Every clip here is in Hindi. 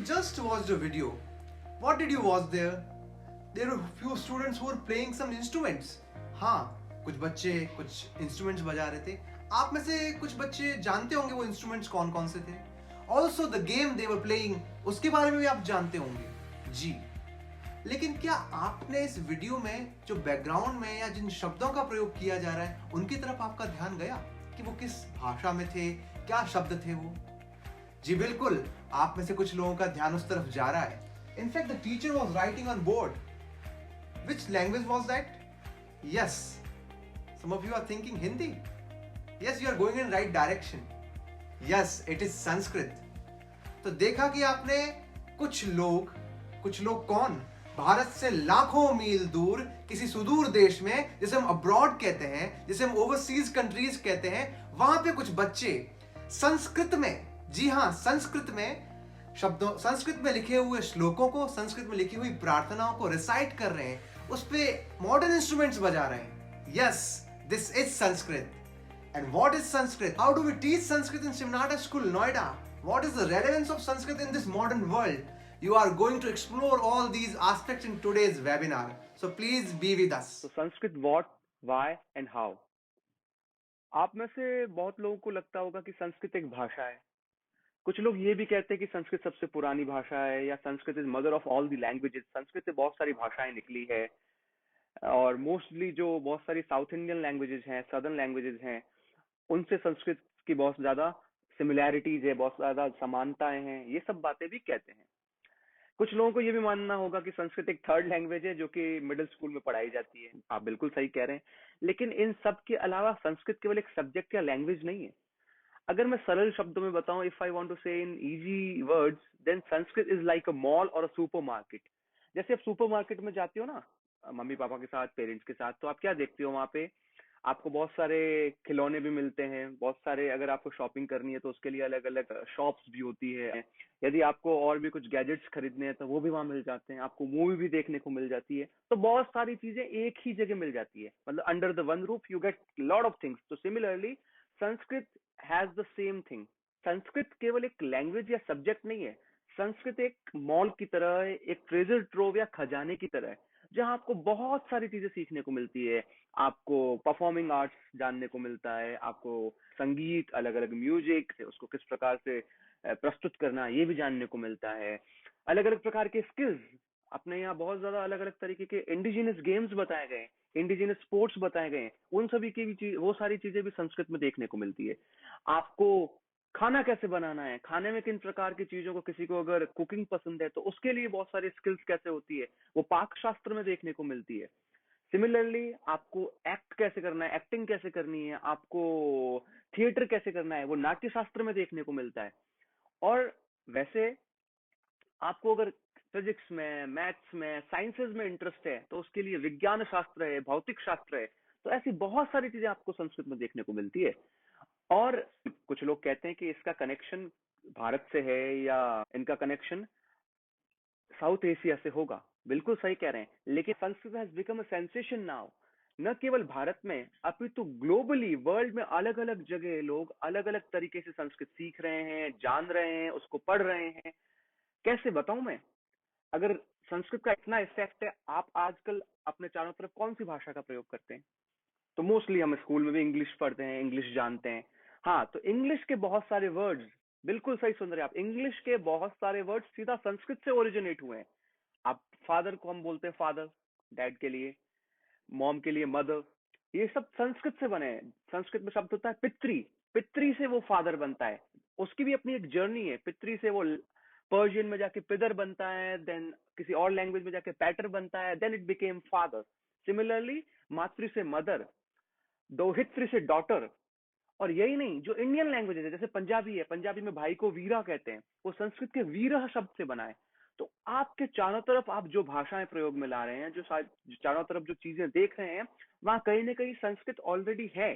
just watched a video. What did you watch there? There were few students who were playing some instruments. हाँ, कुछ बच्चे कुछ instruments बजा रहे थे. आप में से कुछ बच्चे जानते होंगे वो instruments कौन कौन से थे. Also the game they were playing, उसके बारे में भी आप जानते होंगे. जी. लेकिन क्या आपने इस वीडियो में जो बैकग्राउंड में या जिन शब्दों का प्रयोग किया जा रहा है उनकी तरफ आपका ध्यान गया कि वो किस भाषा में थे, क्या शब्द थे वो? जी बिल्कुल, आप में से कुछ लोगों का ध्यान उस तरफ जा रहा है. In fact the teacher was writing on board. Which language was that? Yes, some of you are thinking Hindi. Yes, you are going in right direction. Yes, it is Sanskrit. तो देखा कि आपने कुछ लोग कौन, भारत से लाखों मील दूर किसी सुदूर देश में, जिसे हम अब्रॉड कहते हैं, जिसे हम ओवरसीज कंट्रीज कहते हैं, वहां पे कुछ बच्चे संस्कृत में, जी हां, संस्कृत में शब्दों, संस्कृत में लिखे हुए श्लोकों को, संस्कृत में लिखी हुई प्रार्थनाओं को रिसाइट कर रहे हैं, उस पे मॉडर्न इंस्ट्रूमेंट्स बजा रहे हैं. Yes, this is Sanskrit. And what is Sanskrit? How do we teach Sanskrit in शिवनाटा school, Noida? What is the relevance of Sanskrit in this modern world? You are going to explore all these aspects in today's webinar. So please be with us. So Sanskrit what, why and how? आप में से बहुत लोगों को लगता होगा कि संस्कृत एक भाषा है. कुछ लोग ये भी कहते हैं कि संस्कृत सबसे पुरानी भाषा है या Sanskrit is mother of all the languages. Sanskrit से बहुत सारी भाषाएं निकली है और मोस्टली जो बहुत सारी साउथ इंडियन लैंग्वेजेस हैं, सदर्न लैंग्वेजेस हैं, उनसे संस्कृत की बहुत ज्यादा सिमिलैरिटीज है, बहुत ज्यादा समानताएं हैं. ये सब बातें भी कहते हैं. कुछ लोगों को ये भी मानना होगा कि संस्कृत एक थर्ड लैंग्वेज है जो कि मिडिल स्कूल में पढ़ाई जाती है. आप बिल्कुल सही कह रहे हैं. लेकिन इन सब के अलावा संस्कृत केवल एक सब्जेक्ट या लैंग्वेज नहीं है. अगर मैं सरल शब्दों में बताऊं, if I want to say in easy words, then Sanskrit is like a mall और अ सुपर मार्केट. जैसे आप सुपर मार्केट में जाते हो ना, मम्मी पापा के साथ, पेरेंट्स के साथ, तो आप क्या देखते हो वहां पे? आपको बहुत सारे खिलौने भी मिलते हैं, बहुत सारे, अगर आपको शॉपिंग करनी है तो उसके लिए अलग अलग शॉप्स भी होती है. यदि आपको और भी कुछ गैजेट्स खरीदने हैं तो वो भी वहां मिल जाते हैं. आपको मूवी भी देखने को मिल जाती है. तो बहुत सारी चीजें एक ही जगह मिल जाती है. मतलब under the one roof you get lot of things. तो similarly Sanskrit has the same thing. Sanskrit केवल एक लैंग्वेज या सब्जेक्ट नहीं है. संस्कृत एक मॉल की तरह है, एक ट्रेजर ट्रोव या खजाने की तरह है, जहां आपको बहुत सारी चीजें सीखने को मिलती है. आपको परफॉर्मिंग आर्ट्स जानने को मिलता है, आपको संगीत, अलग अलग म्यूजिक, उसको किस प्रकार से प्रस्तुत करना, ये भी जानने को मिलता है. अलग अलग प्रकार के स्किल्स, अपने यहाँ बहुत ज्यादा अलग अलग तरीके के इंडिजिनस गेम्स बताए गए, इंडिजिनस स्पोर्ट्स बताए गए, उन सभी की भी चीज, वो सारी चीजें भी संस्कृत में देखने को मिलती है. आपको खाना कैसे बनाना है, खाने में किन प्रकार की चीजों को, किसी को अगर कुकिंग पसंद है तो उसके लिए बहुत सारी स्किल्स कैसे होती है, वो पाक शास्त्र में देखने को मिलती है. सिमिलरली आपको एक्ट कैसे करना है, एक्टिंग कैसे करनी है, आपको थिएटर कैसे करना है, वो नाट्य शास्त्र में देखने को मिलता है. और वैसे आपको अगर फिजिक्स में, मैथ्स में, साइंसेज में इंटरेस्ट है तो उसके लिए विज्ञान शास्त्र है, भौतिक शास्त्र है. तो ऐसी बहुत सारी चीजें आपको संस्कृत में देखने को मिलती है. और कुछ लोग कहते हैं कि इसका कनेक्शन भारत से है या इनका कनेक्शन साउथ एशिया से होगा. बिल्कुल सही कह रहे हैं. लेकिन Sanskrit has become a sensation now. न केवल भारत में अपितु ग्लोबली, वर्ल्ड में अलग अलग जगह लोग अलग अलग तरीके से संस्कृत सीख रहे हैं, जान रहे हैं, उसको पढ़ रहे हैं. कैसे बताऊं मैं? अगर संस्कृत का इतना इफेक्ट है, आप आजकल अपने चारों तरफ कौन सी भाषा का प्रयोग करते हैं? तो मोस्टली हम स्कूल में भी इंग्लिश पढ़ते हैं, इंग्लिश जानते हैं. हाँ, तो इंग्लिश के बहुत सारे वर्ड्स, बिल्कुल सही सुन रहे हैं आप, इंग्लिश के बहुत सारे वर्ड्स सीधा संस्कृत से ओरिजिनेट हुए हैं. आप फादर को हम बोलते हैं फादर, डैड के लिए, मॉम के लिए मदर, ये सब संस्कृत से बने हैं. संस्कृत में शब्द होता है पितृ, पितृ से वो फादर बनता है. उसकी भी अपनी एक जर्नी है. पितृ से वो पर्शियन में जाके पिदर बनता है, देन किसी और लैंग्वेज में जाके पैटर बनता है, then it became father. Similarly मातृ से मदर, दोहित्र से डॉटर. और यही नहीं, जो इंडियन लैंग्वेजेस है, जैसे पंजाबी है, पंजाबी में भाई को वीरा कहते हैं, वो संस्कृत के वीरह शब्द से बना है. तो आपके चारों तरफ आप जो भाषाएं प्रयोग में ला रहे हैं, जो चारों तरफ जो चीजें देख रहे हैं, वहां कहीं ना कहीं संस्कृत ऑलरेडी है.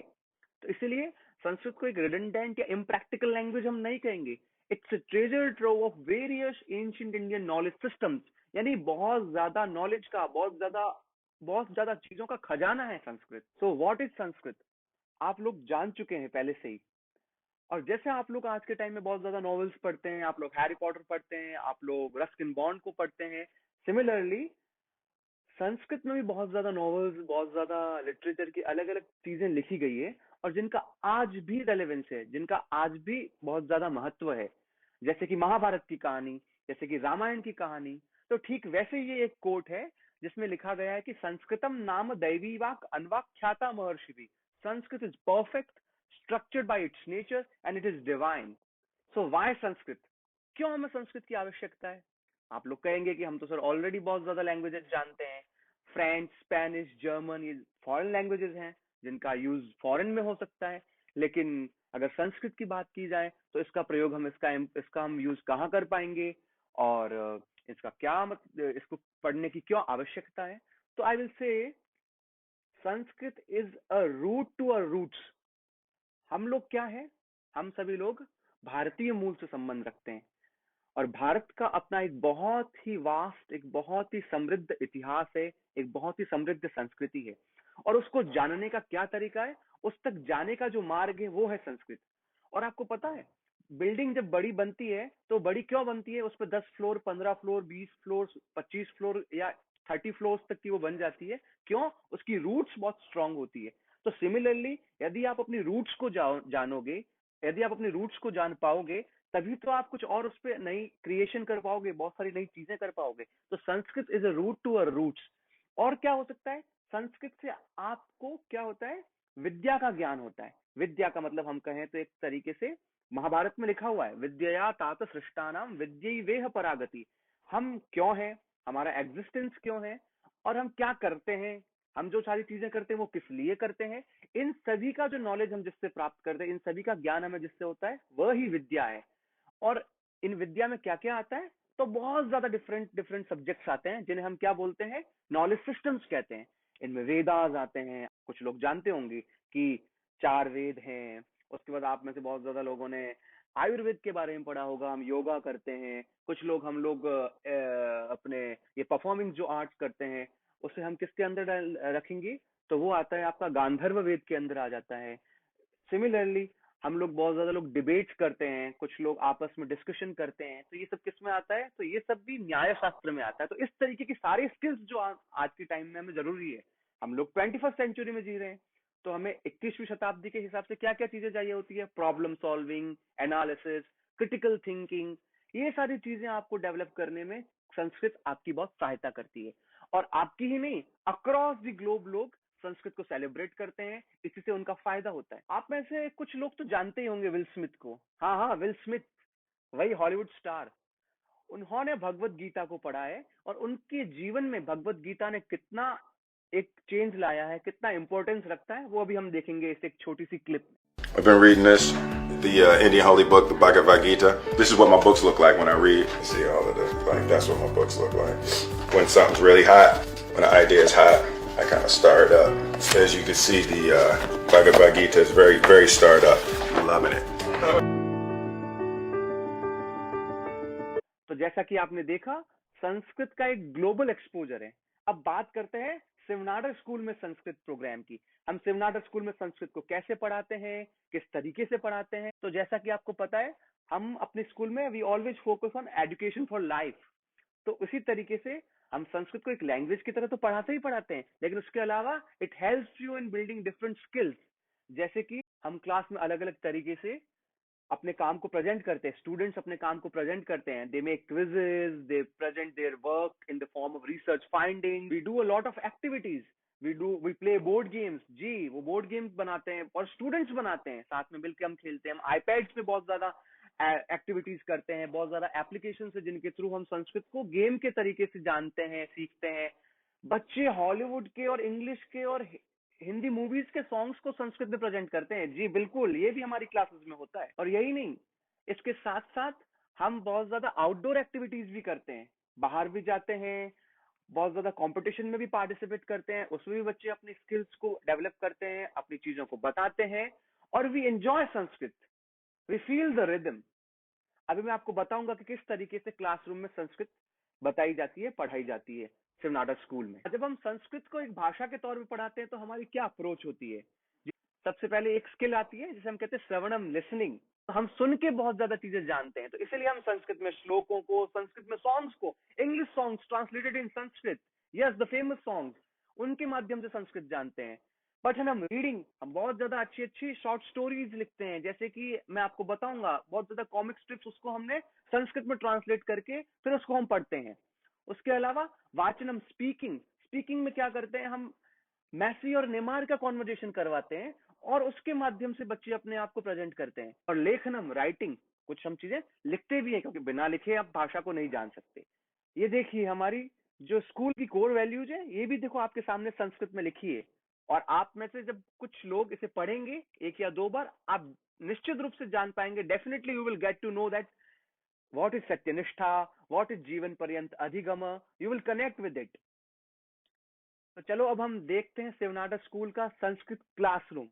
तो इसीलिए संस्कृत को एक रिडंडेंट या इम्प्रैक्टिकल लैंग्वेज हम नहीं कहेंगे. It's a treasure trove of various ancient Indian knowledge systems. यानी बहुत ज्यादा नॉलेज का, बहुत ज्यादा चीजों का खजाना है Sanskrit. So what is Sanskrit? आप लोग जान चुके हैं पहले से ही. और जैसे आप लोग आज के टाइम में बहुत ज्यादा नॉवेल्स पढ़ते हैं, आप लोग हैरी पॉटर पढ़ते हैं, आप लोग रस्किन बॉन्ड को पढ़ते हैं, सिमिलरली संस्कृत में भी बहुत ज्यादा नॉवेल्स, बहुत ज्यादा लिटरेचर की अलग अलग चीजें लिखी गई है, और जिनका आज भी रेलेवेंस है, जिनका आज भी बहुत ज्यादा महत्व है। जैसे कि महाभारत की कहानी, जैसे कि रामायण की कहानी। तो ठीक वैसे ही ये एक कोट है जिसमें लिखा गया है कि संस्कृतम नाम दैवी वाक अनवाख्याता महर्षि। Sanskrit is perfect, structured by its nature and it is divine. So why Sanskrit? क्यों हमें संस्कृत की आवश्यकता है? आप लोग कहेंगे कि हम तो सर ऑलरेडी बहुत ज्यादा लैंग्वेजेस जानते हैं, फ्रेंच, स्पेनिश, जर्मन, ये फॉरेन लैंग्वेजेस हैं जिनका यूज फॉरेन में हो सकता है। लेकिन अगर संस्कृत की बात की जाए तो इसका प्रयोग हम इसका हम यूज कहाँ कर पाएंगे, और इसका क्या इसको पढ़ने की क्यों आवश्यकता है? तो I will say Sanskrit is a root to a roots. हम लोग क्या है? हम सभी लोग भारतीय मूल से संबंध रखते हैं, और भारत का अपना एक बहुत ही वास्ट, एक बहुत ही समृद्ध इतिहास है, एक बहुत ही समृद्ध संस्कृति है। और उसको जानने का क्या तरीका है, उस तक जाने का जो मार्ग है वो है संस्कृत। और आपको पता है, बिल्डिंग जब बड़ी बनती है तो बड़ी क्यों बनती है? उस पर 10 फ्लोर, 15 फ्लोर, 20 फ्लोर, 25 फ्लोर या 30 फ्लोर तक की वो बन जाती है। क्यों? उसकी रूट्स बहुत स्ट्रांग होती है। तो सिमिलरली यदि आप अपनी रूट्स को जानोगे, यदि आप अपने रूट्स को जान पाओगे, तभी तो आप कुछ और उस पर नई क्रिएशन कर पाओगे, बहुत सारी नई चीजें कर पाओगे। तो Sanskrit is a root to our roots. और क्या हो सकता है? संस्कृत से आपको क्या होता है? विद्या का ज्ञान होता है। विद्या का मतलब हम कहें तो एक तरीके से महाभारत में लिखा हुआ है, विद्या तात सृष्टानाम विद्यैवेह परागति। हम क्यों हैं, हमारा एग्जिस्टेंस क्यों है, और हम क्या करते हैं, हम जो सारी चीजें करते हैं वो किस लिए करते हैं, इन सभी का जो नॉलेज हम जिससे प्राप्त करते हैं, इन सभी का ज्ञान हमें जिससे होता है, वह ही विद्या है। और इन विद्या में क्या क्या आता है? तो बहुत ज्यादा डिफरेंट डिफरेंट सब्जेक्ट्स आते हैं जिन्हें हम क्या बोलते हैं? नॉलेज सिस्टम्स कहते हैं। इनमें वेदास आते हैं, कुछ लोग जानते होंगे कि 4 वेद हैं। उसके बाद आप में से बहुत ज्यादा लोगों ने आयुर्वेद के बारे में पढ़ा होगा। हम योगा करते हैं, कुछ लोग, हम लोग अपने ये परफॉर्मिंग जो आर्ट्स करते हैं, उसे हम किसके अंदर रखेंगे? तो वो आता है आपका गांधर्व वेद के अंदर आ जाता है। सिमिलरली हम लोग, बहुत ज्यादा लोग डिबेट्स करते हैं, कुछ लोग आपस में डिस्कशन करते हैं, तो ये सब किस में आता है? तो ये सब भी न्याय शास्त्र में आता है। तो इस तरीके की सारी स्किल्स जो आज के टाइम में हमें जरूरी है। हम लोग 21st सेंचुरी में जी रहे हैं, तो हमें 21वीं शताब्दी के हिसाब से क्या क्या चीजें चाहिए होती है? Problem solving, analysis, critical thinking, ये सारी चीजें आपको डेवलप करने में संस्कृत आपकी बहुत सहायता करती है। और आपकी ही नहीं, अक्रॉस द ग्लोब लोग संस्कृत को सेलिब्रेट करते हैं, इसी से उनका फायदा होता है। आप में से कुछ लोग तो जानते ही होंगे विल स्मिथ को। हाँ हाँ, विल स्मिथ, वही हॉलीवुड स्टार। उन्होंने भगवत गीता को पढ़ा है, और उनके जीवन में भगवत गीता ने कितना एक चेंज लाया है, कितना इंपॉर्टेंस रखता है, वो अभी हम देखेंगे इस एक छोटी सी क्लिप में। I've been reading this, the Indian holy book, the Bhagavad Gita. This is what my books look like when I read. You see all of this, like that's what my books look like. When something's really hot, when an idea is hot, I kind of stir it up. As you can see, the Bhagavad Gita is very, very stirred up. I'm loving it. तो जैसा कि आपने देखा, संस्कृत का एक ग्लोबल एक्सपोजर है। अब बात करते हैं शिवनाडर स्कूल में संस्कृत प्रोग्राम की। हम शिवनाडर स्कूल में संस्कृत को कैसे पढ़ाते हैं, किस तरीके से पढ़ाते हैं? तो जैसा कि आपको पता है, हम अपने स्कूल में we always focus on education for life. तो उसी तरीके से हम संस्कृत को एक लैंग्वेज की तरह तो पढ़ाते ही पढ़ाते हैं, लेकिन उसके अलावा it helps you in building different skills. जैसे कि हम क्लास में अलग अलग तरीके से अपने काम को प्रेजेंट करते हैं, स्टूडेंट्स अपने काम को प्रेजेंट करते हैं, they make quizzes, they present their work in the form of research finding, we do a lot of activities, we play board games. जी, वो बोर्ड गेम्स बनाते हैं और स्टूडेंट्स बनाते हैं, साथ में मिलकर हम खेलते हैं। हम आईपैड्स पे बहुत ज्यादा एक्टिविटीज करते हैं, बहुत ज्यादा एप्लीकेशन है जिनके थ्रू हम संस्कृत को गेम के तरीके से जानते हैं, सीखते हैं। बच्चे हॉलीवुड के और इंग्लिश के और हिंदी मूवीज के सॉन्ग्स को संस्कृत में प्रेजेंट करते हैं। जी बिल्कुल, ये भी हमारी क्लासेस में होता है। और यही नहीं, इसके साथ साथ हम बहुत ज्यादा आउटडोर एक्टिविटीज भी करते हैं, बाहर भी जाते हैं, बहुत ज्यादा कंपटीशन में भी पार्टिसिपेट करते हैं, उसमें भी बच्चे अपनी स्किल्स को डेवलप करते हैं, अपनी चीजों को बताते हैं, और we enjoy Sanskrit, we feel the rhythm. अभी मैं आपको बताऊंगा कि किस तरीके से क्लासरूम में संस्कृत बताई जाती है, पढ़ाई जाती है शिव नाटक स्कूल में। जब हम संस्कृत को एक भाषा के तौर पे पढ़ाते हैं तो हमारी क्या अप्रोच होती है? सबसे पहले एक स्किल आती है जिसे हम कहते हैं श्रवणम, लिसनिंग। हम सुन के बहुत ज्यादा चीजें जानते हैं, तो इसलिए हम संस्कृत में श्लोकों को, संस्कृत में सॉन्ग्स को, English songs translated in Sanskrit, yes the famous songs, उनके माध्यम से संस्कृत जानते हैं। बट है ना, रीडिंग, हम बहुत ज्यादा अच्छी अच्छी शॉर्ट स्टोरीज लिखते हैं, जैसे कि मैं आपको बताऊंगा, बहुत ज्यादा कॉमिक स्ट्रिप्स, उसको हमने संस्कृत में ट्रांसलेट करके फिर उसको हम पढ़ते हैं। उसके अलावा वाचनम, स्पीकिंग, स्पीकिंग में क्या करते हैं हम, मैसी और नेमार का कॉन्वर्जेशन करवाते हैं और उसके माध्यम से बच्चे अपने आप को प्रेजेंट करते हैं। और लेखनम, राइटिंग, कुछ हम चीजें लिखते भी हैं, क्योंकि बिना लिखे आप भाषा को नहीं जान सकते। ये देखिए हमारी जो स्कूल की कोर वैल्यूज है, ये भी देखो आपके सामने संस्कृत में लिखी है। और आप में से जब कुछ लोग इसे पढ़ेंगे 1 या 2 बार, आप निश्चित रूप से जान पाएंगे, definitely you will get to know that what is सत्यनिष्ठा, व्हाट इज जीवन पर्यंत अधिगम, you will connect with it. तो चलो अब हम देखते हैं शिवनाटा स्कूल का संस्कृत क्लासरूम।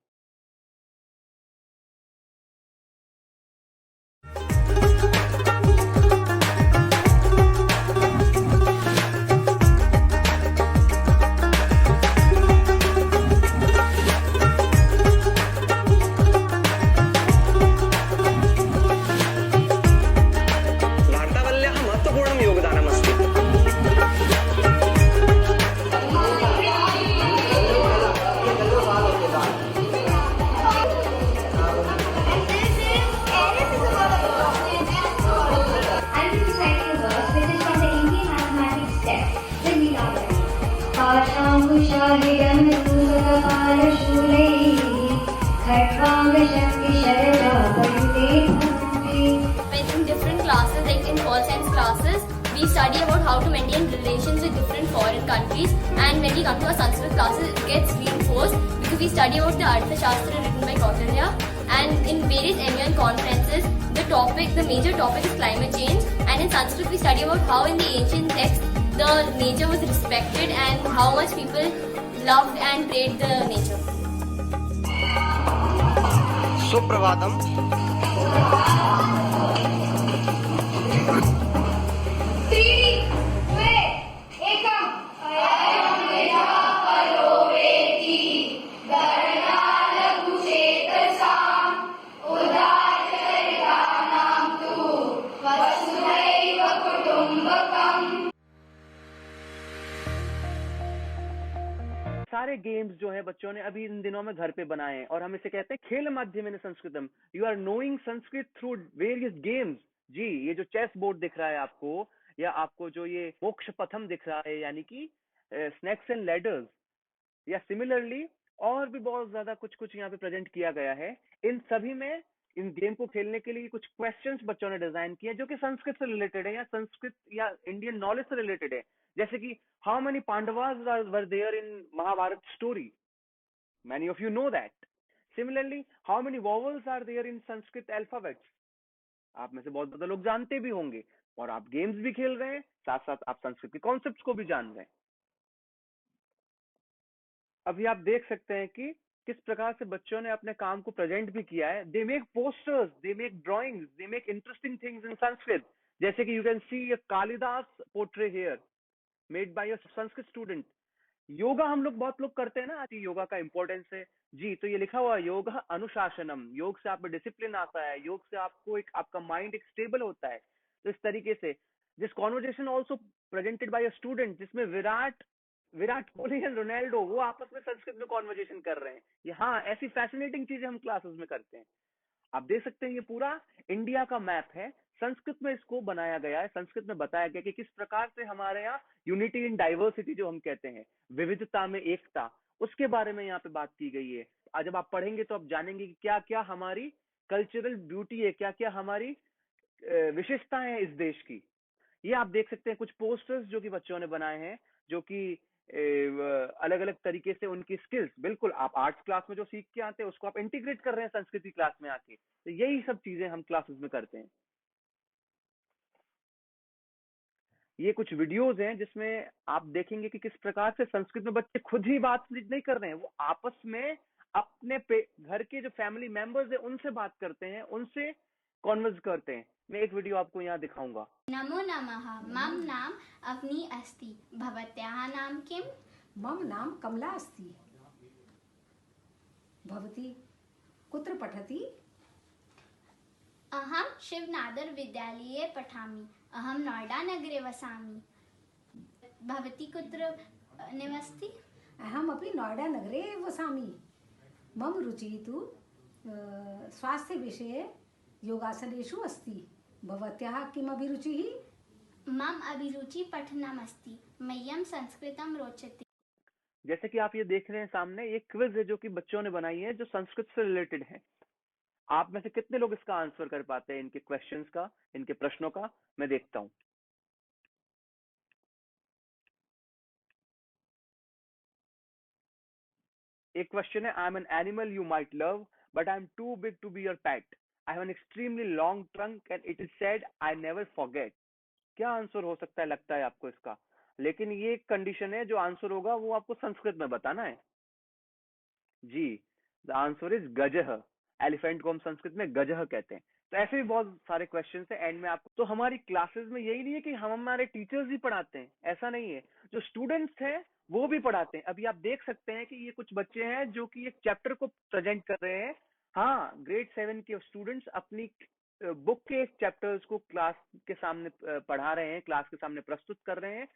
वार्तावल्याः महत्त्वपूर्णं योगदानमस्ति। I'm reciting a verse which is from the Indian mathematics text, the Leela. पाशाङ्कुशालिडं सूत्रकालशूलैः खट्वाङ्गशक्तिशरजापरिते भवन्ति. In different classes, like in all science classes, we study about how to maintain relations with different foreign countries, and when we come to our Sanskrit classes, it gets reinforced because we study about the Arthashastra written by Kautilya, and in various MUN conferences, the major topic is climate change, and in Sanskrit we study about how in the ancient text the nature was respected and how much people loved and prayed the nature. सुप्रभातम्। सारे गेम्स जो है बच्चों ने अभी इन दिनों में घर पे बनाए हैं, और हम इसे कहते हैं खेल माध्यमेन संस्कृतम। You are knowing Sanskrit through various games. जी, ये जो चेस बोर्ड दिख रहा है आपको, या आपको जो ये मोक्ष पथम दिख रहा है, यानी कि स्नैक्स एंड लैडर्स, या सिमिलरली और भी बहुत ज्यादा कुछ कुछ यहाँ पे प्रेजेंट किया गया है। इन सभी में इन गेम को खेलने के लिए कुछ क्वेश्चंस बच्चों ने डिजाइन किए जो कि संस्कृत से रिलेटेड है, या संस्कृत या इंडियन नॉलेज से रिलेटेड है। जैसे कि how many Pandavas were there in Mahabharata story, many of you know that. Similarly how many vowels are there in Sanskrit alphabets, आप में से बहुत ज्यादा लोग जानते भी होंगे, और आप गेम्स भी खेल रहे हैं, साथ साथ आप संस्कृत के कॉन्सेप्ट्स को भी जान रहे हैं। अभी आप देख सकते हैं कि किस प्रकार से बच्चों ने अपने काम को प्रेजेंट भी किया है। They make posters, they make drawings, they make interesting things in Sanskrit, जैसे कि you can see a Kalidas portray here made by a Sanskrit student. Yoga हम लोग बहुत लोग करते हैं ना, योगा का इंपॉर्टेंस है जी, तो ये लिखा हुआ है योग अनुशासनम, योग से आप में डिसिप्लिन आता है, योग से आपको एक आपका माइंड एक स्टेबल होता है। तो इस तरीके से this conversation also presented by a student, जिसमें विराट कोहली एंड रोनाल्डो वो आपस में संस्कृत में कॉन्वर्जेशन कर रहे हैं। ये हाँ, ऐसी फैसिनेटिंग चीजें हम क्लासेस में करते हैं। आप देख सकते हैं ये पूरा इंडिया का मैप है, संस्कृत में इसको बनाया गया है, संस्कृत में बताया गया कि किस प्रकार से हमारे यहाँ यूनिटी इन डाइवर्सिटी जो हम कहते हैं, विविधता में एकता, उसके बारे में यहाँ पे बात की गई है। आज जब आप पढ़ेंगे तो आप जानेंगे कि क्या क्या हमारी कल्चरल ब्यूटी है, क्या क्या हमारी विशेषताएं हैं इस देश की। ये आप देख सकते हैं कुछ पोस्टर्स जो कि बच्चों ने बनाए हैं, जो कि अलग अलग तरीके से उनकी स्किल्स, बिल्कुल आप आर्ट्स क्लास में जो सीख के आते हैं उसको आप इंटीग्रेट कर रहे हैं संस्कृति क्लास में आके। तो यही सब चीजें हम क्लासेस में करते हैं। ये कुछ वीडियोस हैं जिसमें आप देखेंगे कि किस प्रकार से संस्कृत में बच्चे खुद ही बात नहीं कर रहे हैं, वो आपस में अपने घर के जो फैमिली मेंबर्स हैं उनसे बात करते हैं, उनसे कॉन्वर्स करते हैं। मैं एक वीडियो आपको यहाँ दिखाऊंगा। नमो नमः, मम नाम अवनी अस्ति, भवत्याः नाम किम्? मम नाम कमला अस्ति। भवती कुत्र पठति? अहं शिवनादर विद्यालये पठामि। अहं नोएडा नगरे वसामि। भवती कुत्र निवसति? अहमपि नोएडा नगरे एव वसामि। मम रुचिः तु स्वास्थ्यविषये योगासनेषु अस्ति। भवत्याः किम् अभिरुचिः? मम अभिरुचि पठनमस्ति। मह्यं संस्कृतं रोचते। जैसे कि आप ये देख रहे हैं सामने, ये क्विज है जो कि बच्चों ने बनाई है जो संस्कृत से रिलेटेड है। आप में से कितने लोग इसका आंसर कर पाते हैं, इनके क्वेश्चंस का, इनके प्रश्नों का? मैं देखता हूँ। एक क्वेश्चन है, I am an animal you might love but I am too big to be your pet. I have an extremely long trunk and it is said I never forget. क्या आंसर हो सकता है, लगता है आपको इसका? लेकिन ये एक कंडीशन है, जो आंसर होगा वो आपको संस्कृत में बताना है। जी, द आंसर इज गजह। एलिफेंट को हम संस्कृत में गजह कहते हैं। तो ऐसे भी बहुत सारे क्वेश्चंस हैं एंड में आपको। तो हमारी क्लासेस में यही नहीं है कि हम हमारे टीचर्स ही पढ़ाते हैं, ऐसा नहीं है। जो स्टूडेंट्स हैं वो भी पढ़ाते हैं। अभी आप देख सकते हैं कि ये कुछ बच्चे हैं जो कि एक चैप्टर को प्रेजेंट कर रहे हैं। हाँ, ग्रेड 7 के स्टूडेंट्स अपनी बुक के चैप्टर्स को क्लास के सामने पढ़ा रहे हैं, क्लास के सामने प्रस्तुत कर रहे हैं।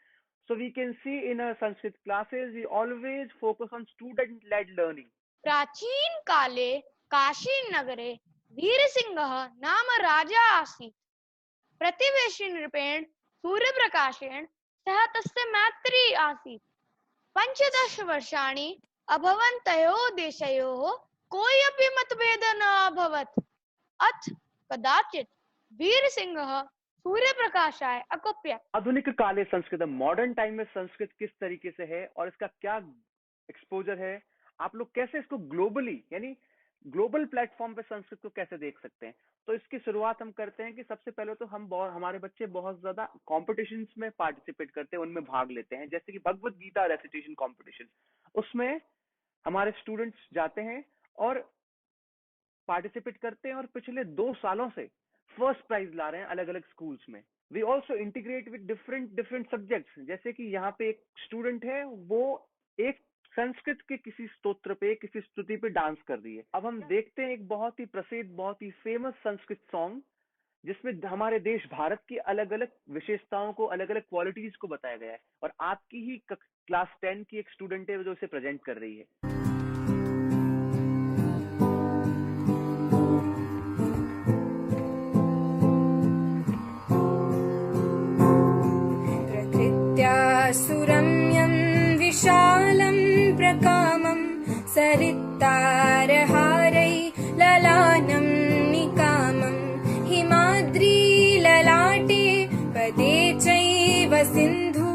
So we can see in our Sanskrit classes, we always focus on student-led learning. प्राचीन काले काशी नगरे वीरसिंहः नाम राजा आसीत्। प्रतिवेशिनृपेण सूर्यप्रकाशेन सह तस्य मैत्री आसीत्। 15 वर्षाणि अभवन् तयोः देशयोः कोऽपि मतभेदः न अभवत्। अथ कदाचित् वीरसिंहः सूर्य प्रकाशाय अकुप्य। आधुनिक काले संस्कृत, मॉडर्न टाइम में संस्कृत किस तरीके से है और इसका क्या एक्सपोजर है, आप लोग कैसे इसको ग्लोबली यानी ग्लोबल प्लेटफॉर्म पे संस्कृत को कैसे देख सकते हैं। तो इसकी शुरुआत हम करते हैं कि सबसे पहले तो हमारे बच्चे बहुत ज्यादा कॉम्पिटिशन्स में पार्टिसिपेट करते हैं, उनमें भाग लेते हैं। जैसे कि भगवत गीता रेसिटेशन कॉम्पिटिशन, उसमें हमारे स्टूडेंट्स जाते हैं और पार्टिसिपेट करते हैं और पिछले 2 सालों से फर्स्ट प्राइज ला रहे हैं अलग अलग स्कूल्स में। We also integrate with different subjects. जैसे कि यहाँ पे एक स्टूडेंट है, वो एक संस्कृत के किसी स्तोत्र पे, किसी स्तुति पे डांस कर रही है। अब हम देखते हैं एक बहुत ही प्रसिद्ध, बहुत ही फेमस संस्कृत सॉन्ग, जिसमें हमारे देश भारत की अलग अलग विशेषताओं को, अलग अलग क्वालिटीज को बताया गया है। और आपकी ही क्लास 10 की एक स्टूडेंट है जो इसे प्रेजेंट कर रही है। सुरम्यं विशालं प्रकामं सरित्तारहारै ललानं निकामं हिमाद्रीललाटे पदे चैव सिन्धु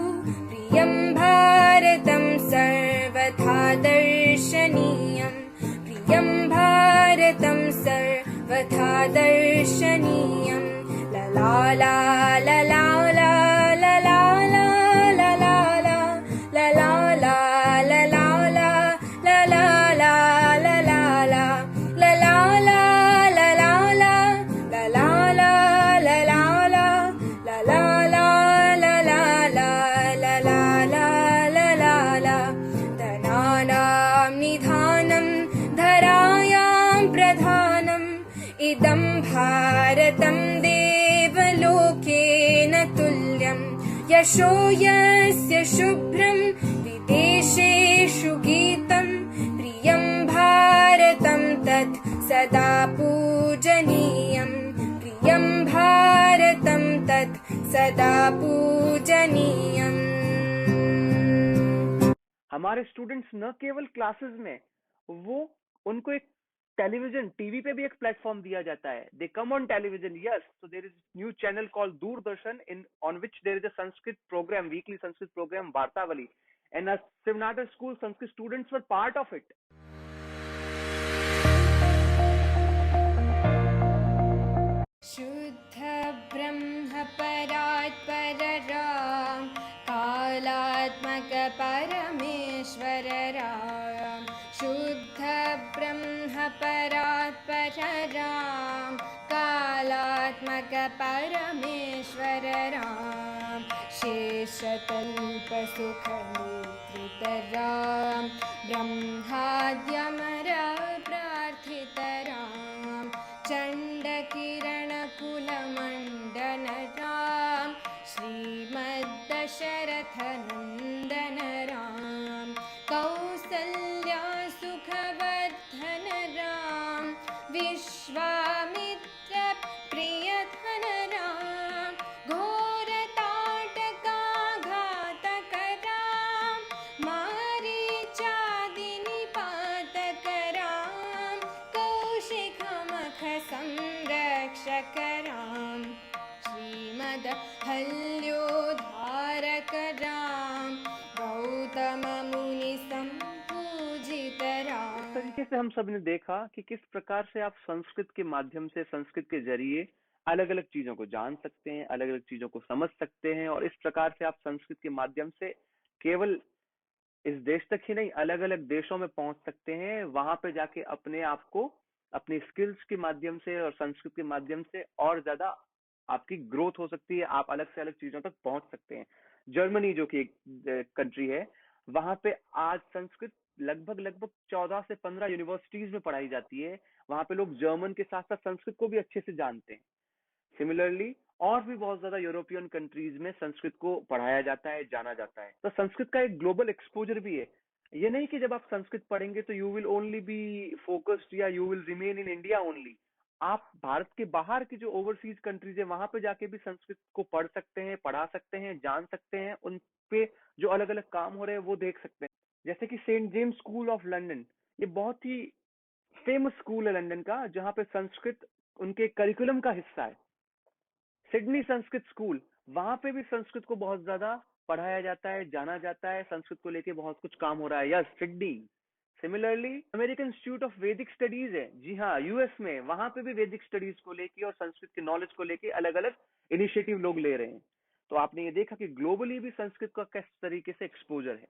प्रियं भारतं सर्वथा दर्शनीयं प्रियं भारतं सर्वथा दर्शनीयं ललाला ललाला इदं भारतं देवलोकेन तुल्यं यशो यस्य शुभ्रं विदेशेषु गीतं प्रियं भारतं तत् सदा पूजनीयं प्रियं भारतं तत् सदा पूजनीयम्। हमारे स्टूडेंट्स न केवल क्लासेस में, वो उनको एक टेलीविजन, टीवी पे भी एक प्लेटफॉर्म दिया जाता है। दे come on television, yes. So there is new channel called Doordarshan in on which there is a Sanskrit programme, weekly Sanskrit programme वार्तावली, and a Shiv Nadar school Sanskrit students were part of it. शुद्ध ब्रह्म परात्परराम कालात्मक परमेश्वर राम। शुद्ध ब्रह्म परात्परराम कालात्मक परमेश्वर राम। शेषतल्प सुख निद्रित राम ब्रह्माद्यमर चण्डकिरणकुलमण्डन राम श्रीमद्दशरथनन्दन राम कौसल्या सुखवर्धन राम विश्वामित्र प्रियधन राम घोरताटकाघातक राम मारीचादिनिपातक राम कौशिकमख संरक्षक राम श्रीमदहल्योद्धारक राम गौतम मुनि संपूजित राम। इस तरीके से हम सब ने देखा कि किस प्रकार से आप संस्कृत के माध्यम से, संस्कृत के जरिए अलग अलग चीजों को जान सकते हैं, अलग अलग चीजों को समझ सकते हैं, और इस प्रकार से आप संस्कृत के माध्यम से केवल इस देश तक ही नहीं, अलग अलग देशों में पहुंच सकते हैं। वहां पे जाके अपने आप को अपनी स्किल्स के माध्यम से और संस्कृत के माध्यम से और ज्यादा आपकी ग्रोथ हो सकती है, आप अलग से अलग चीजों तक पहुंच सकते हैं। जर्मनी जो कि एक कंट्री है, वहां पे आज संस्कृत लगभग 14 से 15 यूनिवर्सिटीज में पढ़ाई जाती है। वहां पे लोग जर्मन के साथ साथ संस्कृत को भी अच्छे से जानते हैं। सिमिलरली और भी बहुत ज्यादा यूरोपियन कंट्रीज में संस्कृत को पढ़ाया जाता है, जाना जाता है। तो संस्कृत का एक ग्लोबल एक्सपोजर भी है। ये नहीं कि जब आप संस्कृत पढ़ेंगे तो you will only be focused या you will remain in India only. आप भारत के बाहर की जो ओवरसीज कंट्रीज है वहां पे जाके भी संस्कृत को पढ़ सकते हैं, पढ़ा सकते हैं, जान सकते हैं, उन पे जो अलग अलग काम हो रहे हैं वो देख सकते हैं। जैसे कि saint James school of London, ये बहुत ही फेमस स्कूल है लंदन का, जहाँ पे संस्कृत उनके करिकुलम का हिस्सा है। सिडनी संस्कृत स्कूल, वहां पे भी संस्कृत को बहुत ज्यादा पढ़ाया जाता है, जाना जाता है, संस्कृत को लेके बहुत कुछ काम हो रहा है। Yes, Sydney. Similarly American institute of वैदिक स्टडीज है, जी हाँ, यूएस में, वहां पे भी वैदिक स्टडीज को लेके और संस्कृत के नॉलेज को लेके अलग अलग इनिशिएटिव लोग ले रहे हैं। तो आपने ये देखा कि ग्लोबली भी संस्कृत का किस तरीके से एक्सपोजर है।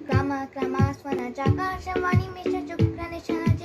क्रम क्रमास्वनचाकाशवाणी मिश्र चुक्र निशन